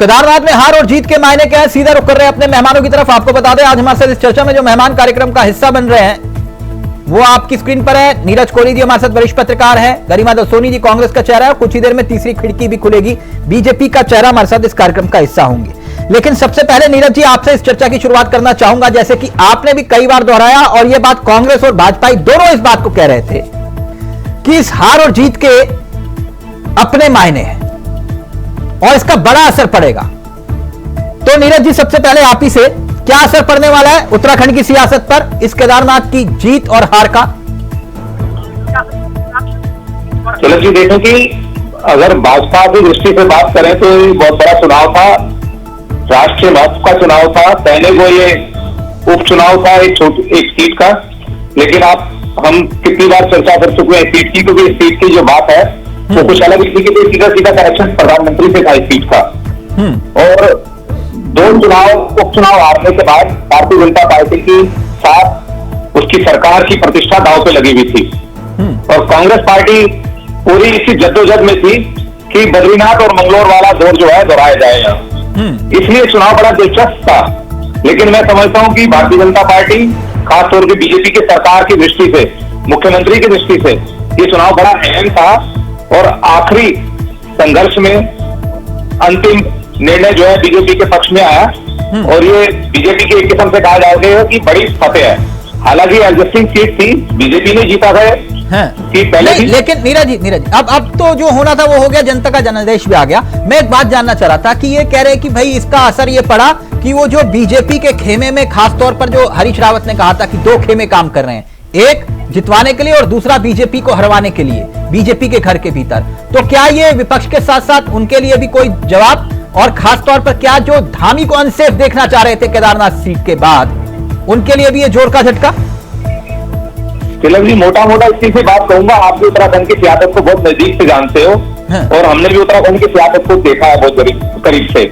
केदारनाथ में हार और जीत के मायने क्या है, सीधा रुक कर रहे हैं अपने मेहमानों की तरफ। आपको बता दें आज हमारे साथ इस चर्चा में जो मेहमान कार्यक्रम का हिस्सा बन रहे हैं वो आपकी स्क्रीन पर है। नीरज कोहली जी हमारे साथ वरिष्ठ पत्रकार हैं, गरिमा दसोनी जी कांग्रेस का चेहरा है, कुछ ही देर में तीसरी खिड़की भी खुलेगी, बीजेपी का चेहरा हमारे साथ इस कार्यक्रम का हिस्सा होंगे। लेकिन सबसे पहले नीरज जी आपसे इस चर्चा की शुरुआत करना चाहूंगा, जैसे कि आपने भी कई बार दोहराया और यह बात कांग्रेस और भाजपा दोनों इस बात को कह रहे थे कि इस हार और जीत के अपने मायने हैं और इसका बड़ा असर पड़ेगा। तो नीरज जी सबसे पहले आप ही से, क्या असर पड़ने वाला है उत्तराखंड की सियासत पर इस केदारनाथ की जीत और हार का? चलो जी, देखो कि अगर भाजपा की दृष्टि से बात करें तो ये बहुत बड़ा चुनाव था, राष्ट्रीय महत्व का चुनाव था। पहले वो ये उपचुनाव था एक सीट का, लेकिन हम कितनी बार चर्चा कर चुके हैं सीट की, क्योंकि इस सीट की जो बात है वो कुछ अलग थी कि सीधा सीधा कनेक्शन प्रधानमंत्री से था इस सीट का। और दो उपचुनाव हारने के बाद भारतीय जनता पार्टी की साथ उसकी सरकार की प्रतिष्ठा दांव पे लगी हुई थी और कांग्रेस पार्टी पूरी इसी जद्दोजहद में थी कि बद्रीनाथ और मंगलोर वाला दौर जो है दोहराया जाए यहाँ। इसलिए चुनाव बड़ा दिलचस्प था। लेकिन मैं समझता हूं कि भारतीय जनता पार्टी खासतौर पर बीजेपी की सरकार की दृष्टि से, मुख्यमंत्री की दृष्टि से ये चुनाव बड़ा अहम था और आखिरी संघर्ष में अंतिम निर्णय जो है बीजेपी के पक्ष में आया और ये बीजेपी की एक किस्म से कहा जाएगा कि बड़ी फतेह है। हालांकि एडजस्टिंग सीट थी, बीजेपी ने जीता है सीट पहले भी। लेकिन नीरज जी अब तो जो होना था वो हो गया, जनता का जनादेश भी आ गया। मैं एक बात जानना चाह रहा था कि ये कह रहे कि भाई इसका असर ये पड़ा कि वो जो बीजेपी के खेमे में, खासतौर पर जो हरीश रावत ने कहा था कि दो खेमे काम कर रहे हैं, एक जितवाने के लिए और दूसरा बीजेपी को हरवाने के लिए, बीजेपी के घर के भीतर। तो क्या ये विपक्ष के साथ साथ उनके लिए भी कोई जवाब, और खासतौर पर क्या जो धामी को अनसेफ देखना चाह रहे थे केदारनाथ सीट के बाद, उनके लिए भी ये जोर का झटका? तिलक जी, मोटा मोटा इसी से बात कहूंगा, आप भी उत्तराखंड की सियासत को बहुत नजदीक से जानते हो और हमने भी उत्तराखंड की सियासत को देखा है बहुत करीब से।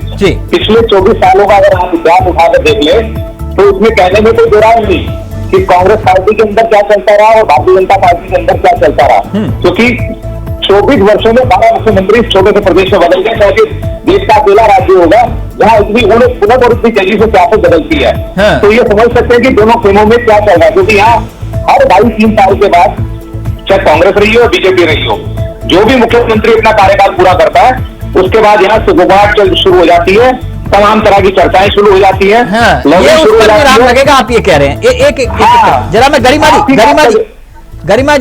पिछले 24 सालों का अगर आप इतिहास उठाकर देख ले तो उसमें कहने में कोई बुराई नहीं कि कांग्रेस पार्टी के अंदर क्या चलता रहा और भारतीय जनता पार्टी के अंदर क्या चलता रहा, क्योंकि 24 वर्षों में 12 मुख्यमंत्री इस छोटे से प्रदेश में बदल गए, क्योंकि देश का अकेला राज्य होगा जहाँ इतनी उलट और इतनी तेजी से सियासत बदलती है। तो ये समझ सकते हैं कि दोनों खेमों में क्या चल रहा है, क्योंकि यहाँ हर 22-3 साल के बाद चाहे कांग्रेस रही हो बीजेपी रही हो, जो भी मुख्यमंत्री अपना कार्यकाल पूरा करता है उसके बाद यहाँ सुगबुगाहट शुरू हो जाती है, तमाम तरह की चर्चाएं शुरू हो जाती है, ये उस पर विराम लगेगा आप ये कह रहे हैं। एक जरा मैं गरिमा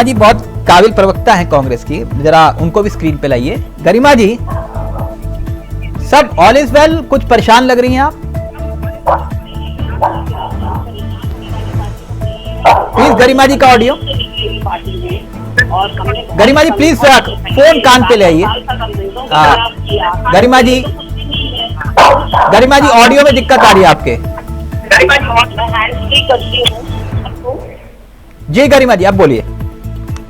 जी बहुत काबिल प्रवक्ता है कांग्रेस की, जरा उनको भी स्क्रीन पे लाइए। गरिमा जी, सब ऑल इज वेल? कुछ परेशान लग रही हैं आप? प्लीज गरिमा जी का audio, Garima ji please phone कान पे ले आइए। गरिमा जी ऑडियो में दिक्कत आ रही है आपके। जी गरिमा जी आप बोलिए।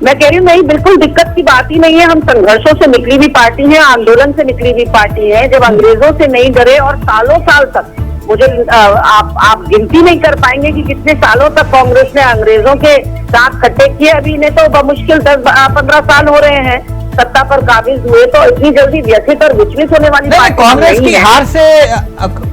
मैं कह रही हूँ नहीं, बिल्कुल दिक्कत की बात ही नहीं है। हम संघर्षों से निकली हुई पार्टी है, आंदोलन से निकली हुई पार्टी है, जब अंग्रेजों से नहीं डरे और सालों साल तक, मुझे आप गिनती नहीं कर पाएंगे कि कितने सालों तक कांग्रेस ने अंग्रेजों के साथ खट्टे किए। अभी इन्हें तो बमुश्किल 10-15 साल हो रहे हैं सत्ता पर काबिज हुए, तो इतनी जल्दी व्यथित और विचलित होने वाली नहीं। कांग्रेस की हार से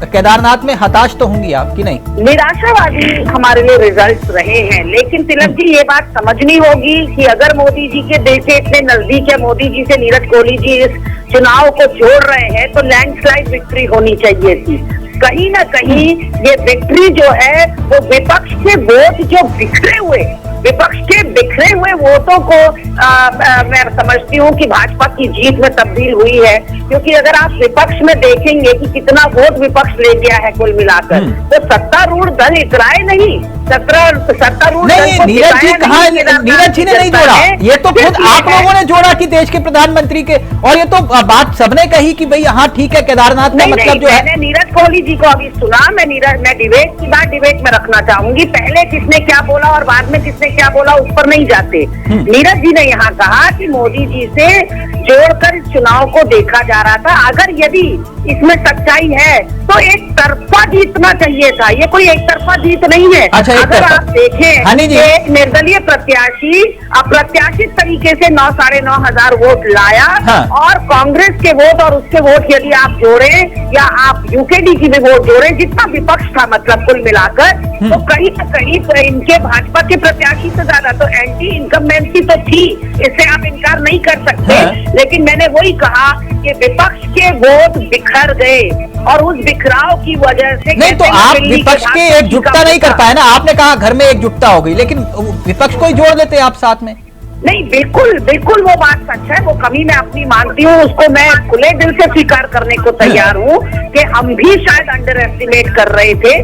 केदारनाथ में हताश तो होंगी आप कि नहीं? निराशावादी हमारे लिए रिजल्ट रहे हैं, लेकिन तिलक जी ये बात समझनी होगी कि अगर मोदी जी के देश से इतने नजदीक है, मोदी जी से नीरज कोहली जी इस चुनाव को जोड़ रहे हैं, तो लैंडस्लाइड विक्ट्री होनी चाहिए थी। कहीं ना कहीं ये विक्ट्री जो है वो विपक्ष के वोट जो बिखरे हुए वोटों को मैं समझती हूँ कि भाजपा की जीत में तब्दील हुई है, क्योंकि अगर आप विपक्ष में देखेंगे कि कितना वोट विपक्ष ले गया है कुल मिलाकर, तो सत्तारूढ़ दल इतराए नहीं, सत्तारूढ़ दल नीरज जी कहा, नीरज जी ने नहीं जोड़ा, ये तो खुद आप लोगों ने जोड़ा कि देश के प्रधानमंत्री के, और ये तो बात सबने कही कि भाई हाँ ठीक है केदारनाथ का मतलब जो है। मैंने नीरज कोहली जी को अभी सुना, मैं डिबेट की बात डिबेट में रखना चाहूंगी। पहले किसने क्या बोला और बाद में किसने क्या बोला उस पर नहीं जाते। नीरज जी ने यहाँ कहा कि मोदी जी से जोड़कर इस चुनाव को देखा जा रहा था। अगर यदि इसमें सच्चाई है तो एक तरफा जीतना चाहिए था। ये कोई एक तरफा जीत नहीं है। अच्छा, एक अगर तरफा। आप देखें हनी जी। कि निर्दलीय प्रत्याशी अप्रत्याशित तरीके से 9,500 वोट लाया, हाँ। और कांग्रेस के वोट और उसके वोट यदि आप जोड़ें या आप यूकेडी की भी वोट जोड़ें, जितना विपक्ष था मतलब कुल मिलाकर, तो कहीं न कहीं इनके भाजपा के प्रत्याशी से ज्यादा तो एंटी इनकम्बेंसी तो थी, इससे आप इनकार नहीं कर सकते। हाँ। लेकिन मैंने वही कहा कि विपक्ष के वोट बिखर गए, और उस बिखराव की वजह से नहीं तो कहते हैं आप दिल्ली के विपक्ष की भाजपा एकजुटता नहीं कर पाए ना। आपने कहा घर में एकजुटता हो गई, लेकिन विपक्ष को ही जोड़ देते आप साथ में। नहीं, बिल्कुल बिल्कुल वो बात सच है। वो कमी मैं अपनी मानती हूँ, उसको मैं खुले दिल से स्वीकार करने को तैयार हूँ कि हम भी शायद अंडर एस्टिमेट कर रहे थे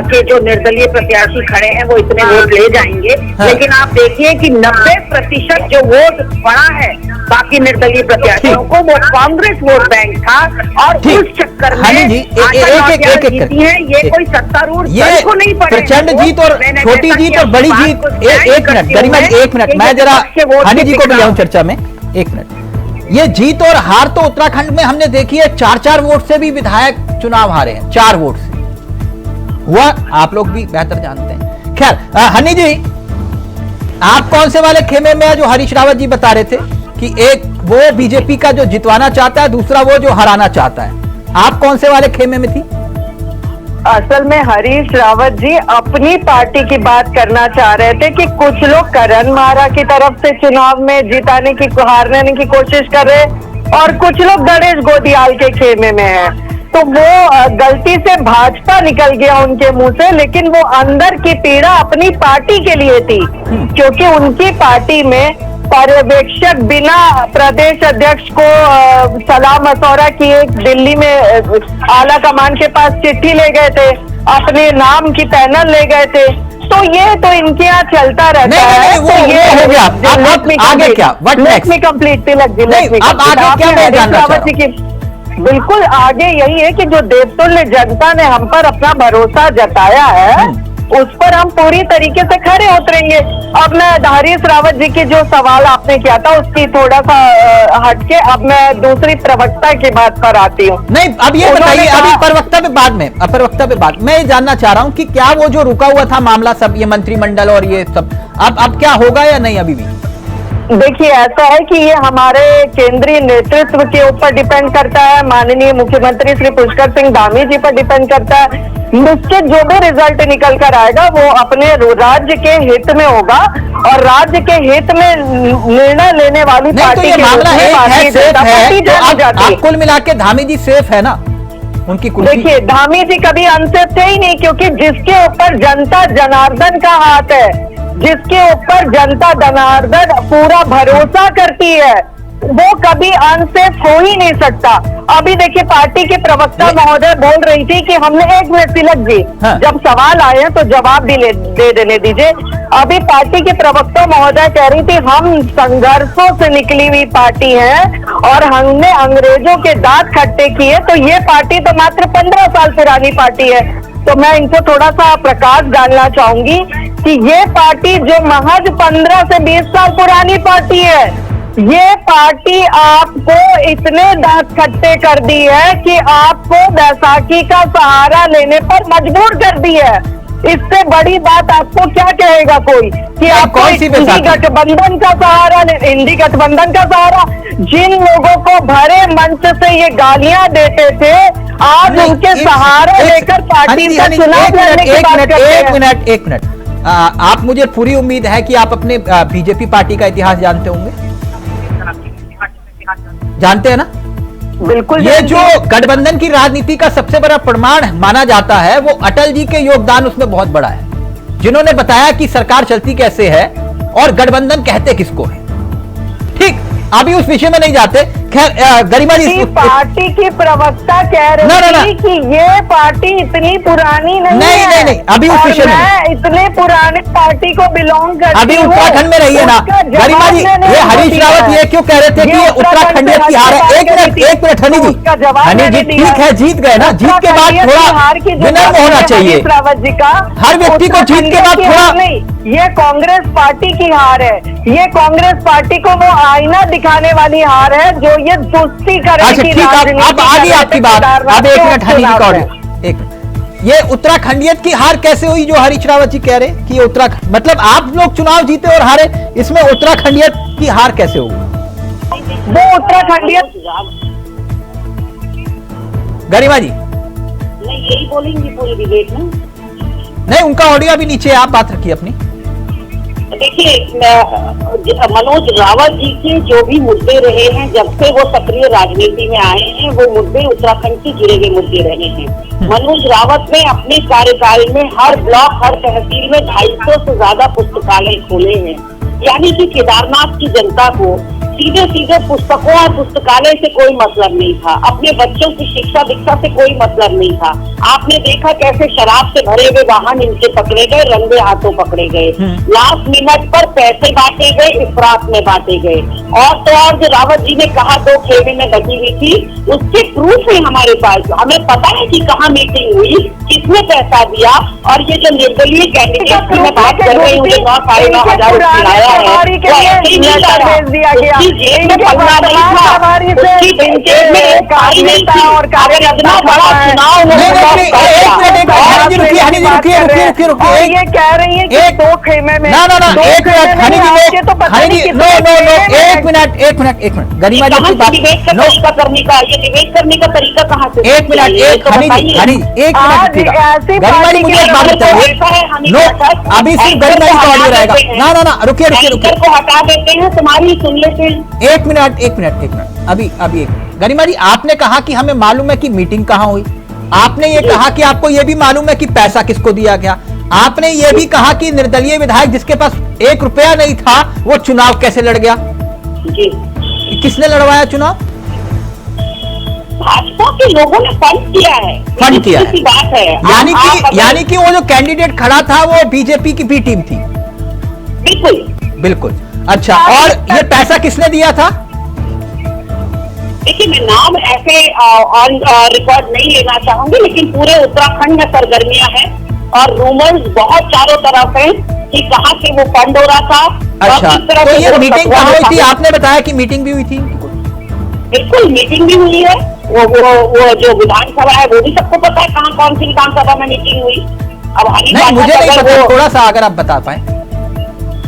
कि जो निर्दलीय प्रत्याशी खड़े हैं वो इतने वोट ले जाएंगे। हाँ। लेकिन आप देखिए कि 90% जो वोट पड़ा है बाकी निर्दलीय प्रत्याशियों को, वो कांग्रेस वोट बैंक था, और ठीक। उस चक्कर में हनी जी, एक जीती है। ये कोई सत्तारूढ़ ये दल को नहीं पड़े। प्रचंड जीत और छोटी जीत और बड़ी जीत। एक मिनट गरिमा जी, एक मिनट, मैं जरा हनी जी को भी लाऊं चर्चा में। एक मिनट, ये जीत और हार तो उत्तराखंड में हमने देखी है। 4-4 वोट से भी विधायक चुनाव हारे हैं, 4 वोट से हुआ, आप लोग भी बेहतर जानते हैं। खैर, हनी जी, आप कौन से वाले खेमे में है जो हरीश रावत जी बता रहे थे कि एक वो बीजेपी का जो जितवाना चाहता है, दूसरा वो जो हराना चाहता है, आप कौन से वाले खेमे में थी? असल में हरीश रावत जी अपनी पार्टी की बात करना चाह रहे थे कि कुछ लोग करण मारा की तरफ से चुनाव में जिताने की, हारने की कोशिश कर रहे, और कुछ लोग गणेश गोदियाल के खेमे में हैं। तो वो गलती से भाजपा निकल गया उनके मुंह से, लेकिन वो अंदर की पीड़ा अपनी पार्टी के लिए थी, क्योंकि उनकी पार्टी में पर्यवेक्षक बिना प्रदेश अध्यक्ष को सलाह मशवरा किए दिल्ली में आला कमान के पास चिट्ठी ले गए थे, अपने नाम की पैनल ले गए थे। तो ये तो इनके यहाँ चलता रहता है। वो ये हो गया। अब आगे क्या? What next? Let me complete Tilak ji, नहीं, अब आगे क्या मैं जानना चाह रहा हूं। बिल्कुल आगे यही है कि जो देवतुल्य जनता ने हम पर अपना भरोसा जताया है, उस पर हम पूरी तरीके से खरे उतरेंगे। अब मैं हरीश रावत जी के जो सवाल आपने किया था उसकी थोड़ा सा हटके अब मैं दूसरी प्रवक्ता की बात पर आती हूँ। नहीं, अब ये बताइए, अभी प्रवक्ता पे बाद में, प्रवक्ता पे बाद मैं ये जानना चाह रहा हूँ कि क्या वो जो रुका हुआ था मामला सब, ये मंत्रिमंडल और ये सब, अब क्या होगा या नहीं? अभी भी देखिए, ऐसा है कि ये हमारे केंद्रीय नेतृत्व के ऊपर डिपेंड करता है, माननीय मुख्यमंत्री श्री पुष्कर सिंह धामी जी पर डिपेंड करता है। इसके जो भी रिजल्ट निकल कर आएगा वो अपने राज्य के हित में होगा, और राज्य के हित में निर्णय लेने वाली नहीं, तो पार्टी ये के मामला रूप में भारतीय सेफ जनता है, पार्टी तो जानी जाती है। आप कुल मिला के धामी जी सेफ है ना, उनकी कुर्सी? देखिए, धामी जी कभी अनसेफ थे ही नहीं, क्योंकि जिसके ऊपर जनता जनार्दन का हाथ है, जिसके ऊपर जनता जनार्दन पूरा भरोसा करती है, वो कभी अनसेफ हो ही नहीं सकता। अभी देखिए, पार्टी के प्रवक्ता महोदय बोल रही थी कि हमने, एक मिनट तिलक जी, हाँ। जब सवाल आए हैं तो जवाब भी दे देने दीजिए। अभी पार्टी के प्रवक्ता महोदय कह रही थी हम संघर्षों से निकली हुई पार्टी है और हमने अंग्रेजों के दांत खट्टे किए, तो ये पार्टी तो मात्र 15 साल पुरानी पार्टी है। तो मैं इनको थोड़ा सा प्रकाश डालना चाहूंगी कि ये पार्टी जो महज 15 से 20 साल पुरानी पार्टी है, ये पार्टी आपको इतने दांत खट्टे कर दी है कि आपको बैसाखी का सहारा लेने पर मजबूर कर दी है। इससे बड़ी बात आपको क्या कहेगा कोई कि आपको इंडी गठबंधन का सहारा, इंडी गठबंधन का सहारा, जिन लोगों को भरे मंच से ये गालियां देते थे, आज उनके सहारा लेकर पार्टी का चुनाव लड़ने की बात करते हैं। एक मिनट, आप, मुझे पूरी उम्मीद है कि आप अपने बीजेपी पार्टी का इतिहास जानते होंगे, जानते हैं ना? बिल्कुल। ये जो गठबंधन की राजनीति का सबसे बड़ा प्रमाण माना जाता है वो अटल जी के योगदान उसमें बहुत बड़ा है, जिन्होंने बताया कि सरकार चलती कैसे है और गठबंधन कहते किसको है। ठीक, अभी उस विषय में नहीं जाते। खैर, गरिमा जी, पार्टी की प्रवक्ता कह रही थी कि ये पार्टी इतनी पुरानी नहीं है। नहीं, अभी उस विषय में मैं इतने पुराने पार्टी को बिलोंग करती हूं। अभी उत्तराखंड में रहिए ना गरिमा जी। ये हरीश रावत ये क्यों कह रहे थे कि ये उत्तराखंड की हार है? एक मिनट हनी जी, ठीक है, जीत गए ना, जीत के बाद थोड़ा विनम्र होना चाहिए। रावत जी का हर व्यक्ति को जीत के बाद थोड़ा ये कांग्रेस पार्टी की हार है। ये कांग्रेस पार्टी को वो आईना दिखाने वाली हार है जो ये दोस्ती करे अच्छा की ठीक, अब आगे आपकी बात। अब एक मिनट हनी जी का ऑडियो, एक मिनट। ये उत्तराखंडियत की हार कैसे हुई जो हरीश रावत जी कह रहे कि ये उत्तराखंड, मतलब आप लोग चुनाव जीते और हारे, इसमें उत्तराखंडियत की हार कैसे होगी? वो उत्तराखंडियत गरिमा जी मैं यही बोलेंगी पूरी डिबेट में। नहीं, उनका ऑडियो अभी नीचे है, आप बात रखिए अपनी। देखिए, मनोज रावत जी के जो भी मुद्दे रहे हैं जब से वो सक्रिय राजनीति में आए हैं, वो मुद्दे उत्तराखंड से जुड़े हुए मुद्दे रहे हैं। मनोज रावत ने अपने कार्यकाल में हर ब्लॉक, हर तहसील में 250 से ज्यादा पुस्तकालय खोले हैं। यानी कि केदारनाथ की जनता को सीधे सीधे पुस्तकों और पुस्तकालय से कोई मतलब नहीं था, अपने बच्चों की शिक्षा दीक्षा से कोई मतलब नहीं था। आपने देखा कैसे शराब से भरे हुए वाहन इनके पकड़े गए, रंगे हाथों पकड़े गए, लास्ट मिनट पर पैसे बांटे गए, इफरात में बांटे गए। और जो रावत जी ने कहा 2 खेमे में बची हुई थी, उसके प्रूफ है हमारे पास। हमें पता है कि कहाँ मीटिंग हुई, किसने पैसा दिया। और ये जो निर्दलीय कैंडिडेट की मैं बात कर रही हूँ, 9,500 खिलाया है, ये कह रही है कि 2 खेमे में एक मिनट गरिमा जी की बात करने का, ये डिबेट करने का तरीका कहाँ से? एक मिनट गरिमा जी मुझे एक बात बताइए। नो, अभी सिर्फ गरिमा जी का ऑडियो रहेगा। ना रुकिए को हटा देते हैं, तुम्हारी सुन लेते हैं। एक मिनट अभी एक गरिमा जी, आपने कहा कि हमें मालूम है कि मीटिंग कहाँ हुई, आपने ये कहा कि आपको ये भी मालूम है कि पैसा किसको दिया गया, आपने ये भी कहा कि निर्दलीय विधायक जिसके पास 1 रुपया नहीं था वो चुनाव कैसे लड़ गया। जी, किसने लड़वाया चुनाव? भाजपा के लोगों ने फंड किया है। फंड किया है, बात है। यानी कि वो जो कैंडिडेट खड़ा था वो बीजेपी की बी टीम थी। बिल्कुल। अच्छा, और ये पैसा किसने दिया था? देखिए, मैं नाम ऐसे ऑन रिकॉर्ड नहीं लेना चाहूंगी, लेकिन पूरे उत्तराखंड में सरगर्मियां हैं और रूमर्स बहुत चारों तरफ हैं कि कहाँ से वो फंड हो रहा था। अच्छा, तो ये मीटिंग कहाँ हुई थी? आपने बताया कि मीटिंग भी हुई थी। बिल्कुल, मीटिंग भी हुई है। वो जो विधानसभा है वो भी सबको पता है कहाँ कौन सी विधानसभा में मीटिंग हुई। अब नहीं, मुझे नहीं पता, थोड़ा सा अगर आप बता पाए।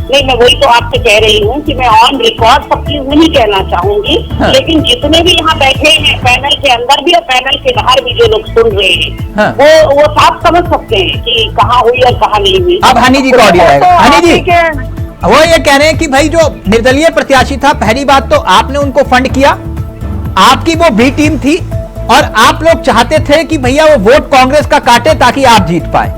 नहीं, मैं वही तो आपसे कह रही हूँ कि मैं ऑन रिकॉर्ड सब चीज नहीं कहना चाहूंगी। हाँ। लेकिन जितने भी यहाँ बैठे हैं, पैनल के अंदर भी और पैनल के बाहर भी जो लोग सुन रहे हैं, हाँ। वो साफ समझ सकते हैं कि कहाँ हुई और कहाँ नहीं हुई। अब हनी जी का ऑडियो आएगा। हनी जी वो ये कह रहे हैं कि भाई जो निर्दलीय प्रत्याशी था, पहली बात तो आपने उनको फंड किया, आपकी वो बी टीम थी और आप लोग चाहते थे कि भैया वो वोट कांग्रेस का काटे ताकि आप जीत पाए।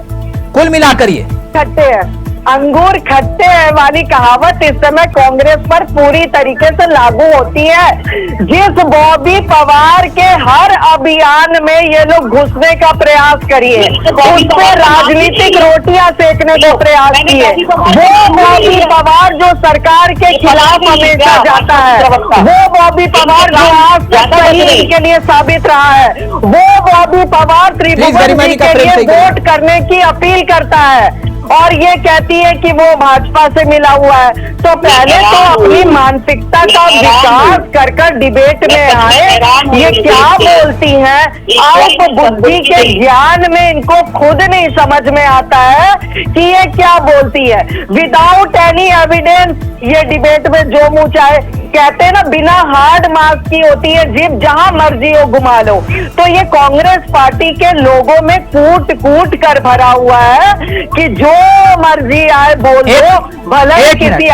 कुल मिलाकर ये खट्टे हैं, अंगूर खट्टे हैं वाली कहावत इस समय कांग्रेस पर पूरी तरीके से लागू होती है। जिस बॉबी पवार के हर अभियान में ये लोग घुसने का प्रयास करिए, उस पर राजनीतिक रोटियां सेकने का प्रयास किए। वो बॉबी पवार जो सरकार के खिलाफ हमेशा जाता है, वो बॉबी पवार जो आज तक सही के लिए साबित रहा है, वो बॉबी पवार त्रिभुवन जी के लिए वोट करने की अपील करता है और ये कहती है कि वो भाजपा से मिला हुआ है। तो पहले तो अपनी मानसिकता का विकास कर डिबेट में आए। ये क्या बोलती हैं? अल्प बुद्धि के ज्ञान में इनको खुद नहीं समझ में आता है कि ये क्या बोलती है। विदाउट एनी एविडेंस ये डिबेट में जो मुंह चाहे कहते हैं ना, बिना हार्ड मार्क्स की होती है जीभ, जहां मर्जी हो घुमा लो। तो ये कांग्रेस पार्टी के लोगों में कूट कूट कर भरा हुआ है कि जो मर्जी आए बोल दो, भले किसी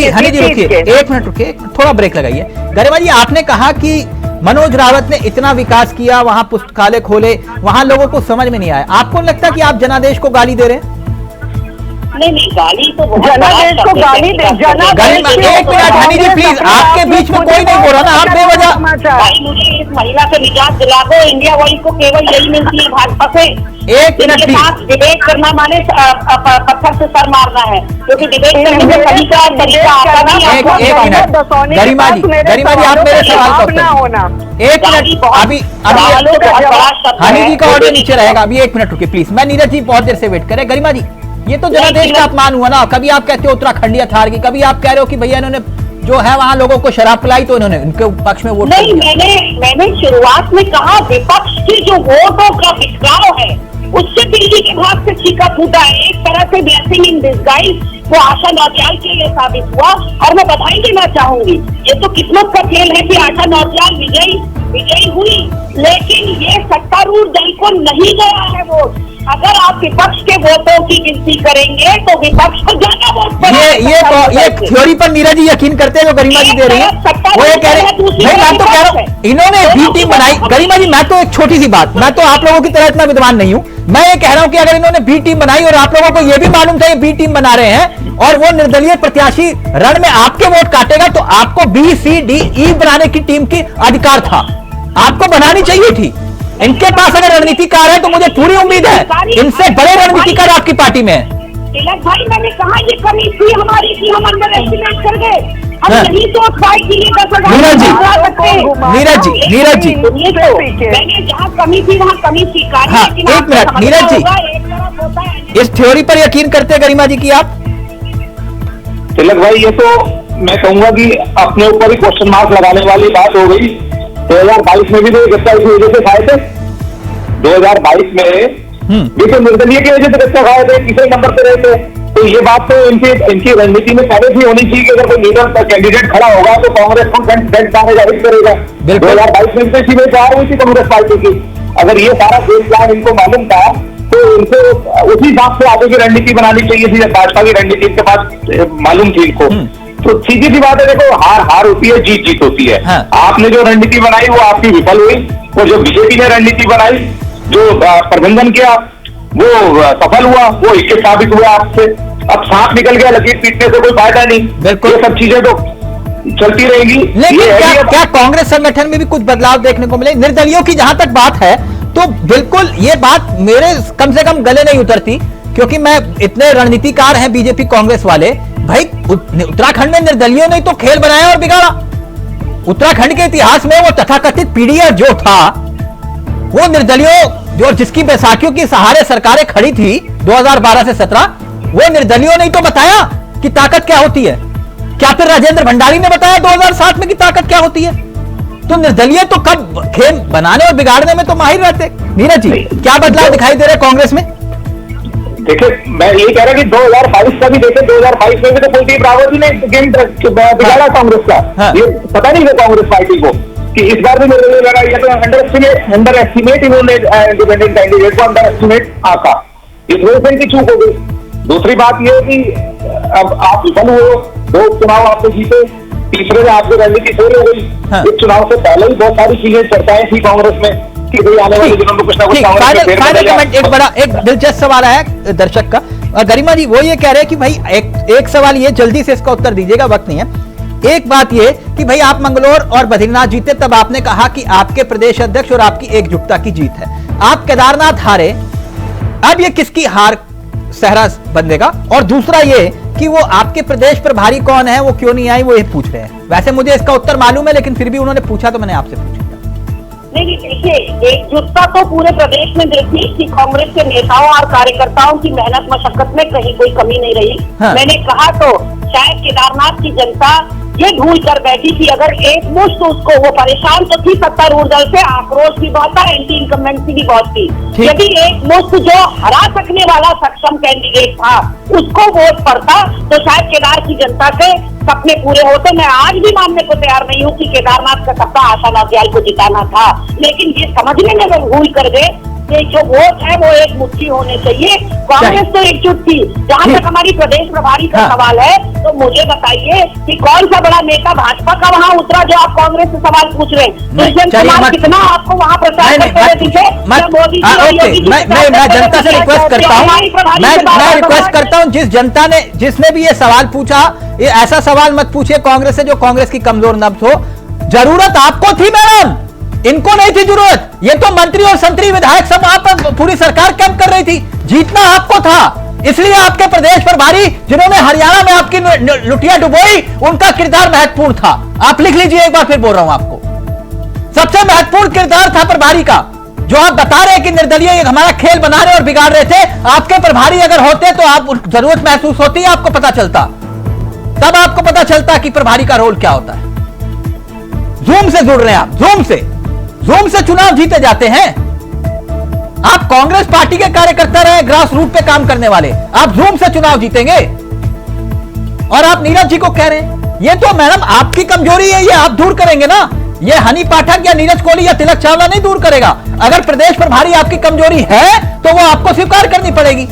हनी जी रुकिए, 1 मिनट रुकिए, थोड़ा ब्रेक लगाइए। गरिमा जी, आपने कहा कि मनोज रावत ने इतना विकास किया, वहां पुस्तकालय खोले, वहां लोगों को समझ में नहीं आया। आपको लगता कि आप जनादेश को गाली दे रहे हैं? नहीं, गाली तो जनादेश को गाली दे। एक मिनट हनी जी प्लीज, आपके बीच में कोई नहीं बोल रहा ना, आप बेवजह। भाई मुझे इस महिला से निजात दिला दो। इंडिया वाइज को केवल यही मिलती है भाजपा से। 1 मिनट डिबेट करना माने पत्थर से सर मारना है, क्योंकि डिबेट करने में तरीका आता नहीं। गरिमा जी आप मेरे सवाल का उत्तर। 1 मिनट, अभी हनी जी का ऑडियो नीचे रहेगा। अभी 1 मिनट रुकिए प्लीज, मैं नीरज जी बहुत देर से वेट करे। गरिमा जी ये तो जनादेश का अपमान हुआ ना। कभी आप कहते हो उत्तराखंडियत हार गई, कभी आप कह रहे हो कि भैया इन्होंने जो है वहां लोगों को शराब पिलाई तो इन्होंने उनके पक्ष में वोट नहीं, मैंने शुरुआत में कहा विपक्ष की जो वोटों का बिखराव है उससे दिल्ली के भाग से चीखा फूटा है। एक तरह से ब्लेसिंग इन डिस्गाइज वो आशा नौटियाल के लिए साबित हुआ। और मैं बधाई देना चाहूंगी, ये तो किस्मत का खेल है कि आशा नौटियाल विजयी हुई, लेकिन ये सत्तारूढ़ दल को नहीं गया है वोट। अगर आप विपक्ष के वोटों की गिनती करेंगे तो विपक्ष को ज्यादा वोट ये थ्योरी पर नीरज जी यकीन करते हैं जो गरिमा जी दे रही है। वो ये कह रहे हैं, भाई मैं तो कह रहा हूँ इन्होंने बी टीम बनाई। गरिमा जी मैं तो एक छोटी सी बात, मैं तो आप लोगों की तरह इतना विद्वान नहीं हूं, मैं ये कह रहा हूं कि अगर इन्होंने बी टीम बनाई और आप लोगों को ये भी मालूम था ये बी टीम बना रहे हैं और वो निर्दलीय प्रत्याशी रण में आपके वोट काटेगा, तो आपको बी सी डी ई बनाने की टीम की अधिकार था, आपको बनानी चाहिए थी। इनके पास अगर रणनीतिकार है तो मुझे पूरी उम्मीद है इनसे बड़े रणनीतिकार आपकी पार्टी में है। तिलक भाई मैंने कहा ये कमी थी हमारी कि हम अंडर एस्टिमेट कर गए, हम नहीं सोच पाए कि ये 10,000 नीरज जी मैंने जहाँ कमी थी वहाँ कमी स्वीकारी। हाँ, एक मिनट नीरज जी, इस थ्योरी पर यकीन करते हैं गरिमा जी की आप? तिलक भाई ये तो मैं कहूंगा कि अपने ऊपर ही क्वेश्चन मार्क लगाने वाली बात हो गई। 2022 में भी तो गत्ता इसी वजह से खाए थे, 2022 में भी तो निर्दलीय की वजह से गत्ता खाए थे, तीसरे नंबर पे रहे थे। तो ये बात तो इनकी रणनीति में पहले से होनी चाहिए कि अगर कोई लीडर कैंडिडेट खड़ा होगा तो कांग्रेस को फ्रंट जाहिर करेगा। 2022 में तो इसी में तैयार हुई थी कांग्रेस पार्टी की। अगर ये सारा गेम प्लान इनको मालूम था तो इनको उसी हिसाब से आगे की रणनीति बनानी चाहिए थी। भाजपा की रणनीति इनके पास मालूम थी इनको। तो सीधी सी बात है, देखो हार होती है, जीत होती है। हाँ। आपने जो रणनीति बनाई वो आपकी विफल हुई, और जो बीजेपी ने रणनीति बनाई जो प्रबंधन किया वो सफल हुआ, वो इसके साबित हुआ आपसे। अब सांप निकल गया, लकीर पीटने से कोई फायदा नहीं। बिल्कुल, ये सब चीजें तो चलती रहेंगी। लेकिन क्या कांग्रेस संगठन में भी कुछ बदलाव देखने को मिले? निर्दलियों की जहां तक बात है तो बिल्कुल ये बात मेरे कम से कम गले नहीं उतरती, क्योंकि मैं इतने रणनीतिकार हैं बीजेपी कांग्रेस वाले। भाई उत्तराखंड में निर्दलियों ने तो खेल बनाया और बिगाड़ा। उत्तराखंड के इतिहास में वो तथाकथित पीडीआर जो था, वो निर्दलियों जो जिसकी बैसाखियों की सहारे सरकारें खड़ी थी 2012 से 17, वो निर्दलियों ने तो बताया कि ताकत क्या होती है। क्या फिर राजेंद्र भंडारी ने बताया 2007 में कि ताकत क्या होती है? तो निर्दलीय तो कब खेल बनाने और बिगाड़ने में तो माहिर रहते। नीरज जी क्या बदलाव दिखाई दे रहे कांग्रेस में? देखिए मैं ये कह रहा कि 2022 का भी देखे, 2022 में भी तो कुलदीप रावत जी ने गेम बिगाड़ा कांग्रेस का। हाँ। ये पता नहीं है कांग्रेस पार्टी को कि इस बार भी मेरे लगा, ये तो अंडर एस्टिमेट इन्होंने इंडिपेंडेंट कैंडिडेट को अंडर एस्टिमेट आका, इस वजह से इनकी चूक हो गई। दूसरी बात ये कि अब आप विफल हुए, 2 चुनाव आपने जीते, तीसरे में आपकी रणनीति फेल हो गई। हाँ। इस चुनाव से पहले ही बहुत सारी चीजें चर्चाएं थी कांग्रेस में कि भाई आने वाले दिनों में कुछ ना कुछ एक बड़ा एक दिलचस्प सवाल आया दर्शक का। गरिमा जी वो ये कह रहे हैं कि भाई एक सवाल ये, जल्दी से इसका उत्तर दीजिएगा, वक्त नहीं है। एक बात ये कि भाई आप मंगलौर और बद्रीनाथ जीते, तब आपने कहा कि आपके प्रदेश अध्यक्ष और आपकी एकजुटता की जीत है। आप केदारनाथ हारे, अब ये किसकी हार सहरा बंदेगा? और दूसरा ये कि वो आपके प्रदेश प्रभारी कौन है, वो क्यों नहीं आई, वो ये पूछ रहे हैं। वैसे मुझे इसका उत्तर मालूम है, लेकिन फिर भी उन्होंने पूछा तो मैंने आपसे पूछा। नहीं देखिए, एकजुटता तो पूरे प्रदेश में देखी कि कांग्रेस के नेताओं और कार्यकर्ताओं की मेहनत मशक्कत में कहीं कोई कमी नहीं रही। हाँ। मैंने कहा तो शायद केदारनाथ की जनता ये भूल कर बैठी थी, अगर एक मुश्त उसको, वो परेशान तो थी सत्तारूढ़ दल से, आक्रोश भी बहुत था, एंटी इनकम्बेंसी भी बहुत थी। यदि एक मुश्त जो हरा सकने वाला सक्षम कैंडिडेट था उसको वोट पड़ता तो शायद केदार की जनता के सपने पूरे होते। मैं आज भी मानने को तैयार नहीं हूँ कि केदारनाथ का सपना आशा नौटियाल को जिताना था, लेकिन ये समझने में वो भूल कर गए कि जो वोट है वो एक मुट्ठी होने चाहिए। कांग्रेस तो एकजुट थी। जहाँ तक हमारी प्रदेश प्रभारी का सवाल है तो मुझे बताइए कि कौन सा बड़ा नेता भाजपा का वहाँ उतरा जो आप कांग्रेस से सवाल पूछ रहे हैं? दुष्यंत कुमार कितना आपको वहाँ प्रचार करते हुए दिखे? मोदी मैं जनता से रिक्वेस्ट करता हूँ, मैं रिक्वेस्ट करता हूँ, जिसने भी ये सवाल पूछा, ये ऐसा सवाल मत पूछिए कांग्रेस से जो कांग्रेस की कमजोर नब्ज हो। जरूरत आपको थी मैडम, इनको नहीं थी जरूरत। ये तो मंत्री और संतरी विधायक सब आप पूरी सरकार कैंप कर रही थी, जीतना आपको था। इसलिए आपके प्रदेश प्रभारी जिन्होंने हरियाणा में आपकी लुटिया डुबोई, उनका किरदार महत्वपूर्ण था। आप लिख लीजिए, एक बार फिर बोल रहा हूं आपको, सबसे महत्वपूर्ण किरदार था प्रभारी का। जो आप बता रहे हैं कि निर्दलीय ये हमारा खेल बना रहे और बिगाड़ रहे थे, आपके प्रभारी अगर होते तो आप जरूरत महसूस होती, आपको पता चलता, तब आपको पता चलता कि प्रभारी का रोल क्या होता है। जूम से जुड़ रहे हैं आप, जूम से चुनाव जीते जाते हैं। आप कांग्रेस पार्टी के कार्यकर्ता रहे, ग्रास रूट पे काम करने वाले, आप जूम से चुनाव जीतेंगे और आप नीरज जी को कह रहे हैं। ये तो मैडम आपकी कमजोरी है, ये आप दूर करेंगे ना, ये हनी पाठक या नीरज कोहली या तिलक चावला नहीं दूर करेगा। अगर प्रदेश प्रभारी आपकी कमजोरी है तो वो आपको स्वीकार करनी पड़ेगी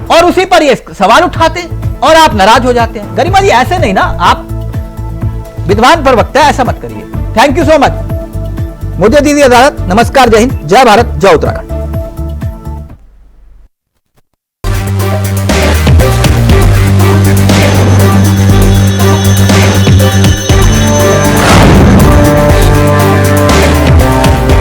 और उसी पर ये सवाल उठाते और आप नाराज हो जाते हैं। गरिमा जी ऐसे नहीं ना, आप विद्वान प्रवक्ता है, ऐसा मत करिए। Thank you so much. मुझे दीजिए इजाजत। नमस्कार, जय हिंद, जय भारत, जय उत्तराखंड।